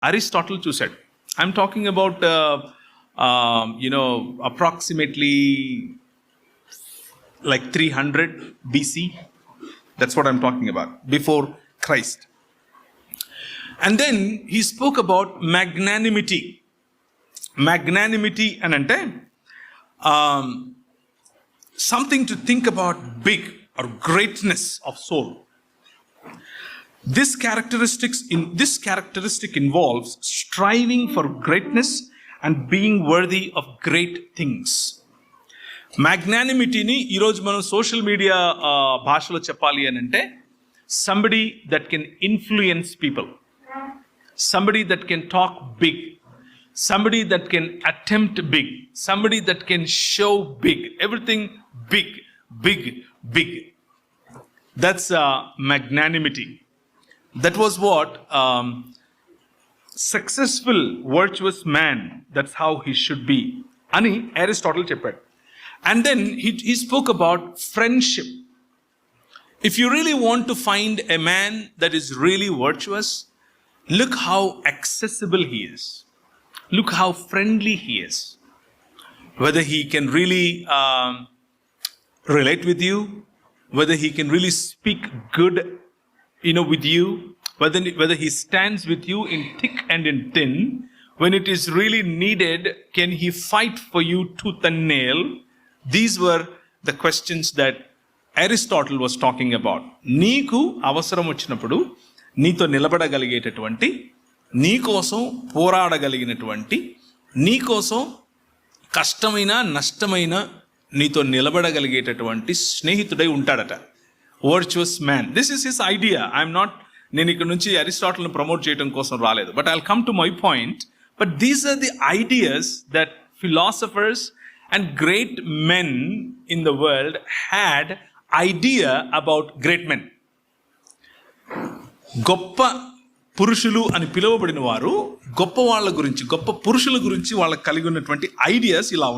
Aristotle చూశాడు. I'm talking about approximately like 300 BC. That's what I'm talking about, before Christ. And then he spoke about magnanimity. Magnanimity and something to think about, big or greatness of soul. This characteristic involves striving for greatness and being worthy of great things. మ్యాగ్నానిమిటీని ఈరోజు మనం social media భాషలో చెప్పాలి అని అంటే somebody that can influence people, somebody that can talk big, somebody that can attempt big, somebody that can show big, everything big big big. That's magnanimity. That was what successful virtuous man, that's how he should be అని Aristotle చెప్పాడు. And then he spoke about friendship. If you really want to find a man that is really virtuous, look how accessible he is, look how friendly he is, whether he can really relate with you, whether he can really speak good with you, whether he stands with you in thick and in thin. When it is really needed, can he fight for you tooth and nail? These were the questions that Aristotle was talking about. నీకు అవసరం వచ్చినప్పుడు నీతో నిలబడగలిగేటటువంటి, నీకోసం పోరాడగలిగినటువంటి, నీకోసం కష్టమైన నష్టమైన నీతో నిలబడగలిగేటటువంటి స్నేహితుడై ఉంటాడట virtuous man. This is his idea. I'm not, నేను ఇక్కడ నుంచి అరిస్టాటిల్ని ప్రమోట్ చేయడం కోసం రాలేదు, but I'll come to my point. But these are the ideas that philosophers and great men in the world had idea about great men. గొప్ప పురుషులు అని పిలువబడిన వారు గొప్ప వాళ్ళ గురించి, గొప్ప పురుషుల గురించి వాళ్ళకి కలిగి ఉన్నటువంటి ఐడియాస్ ఇలా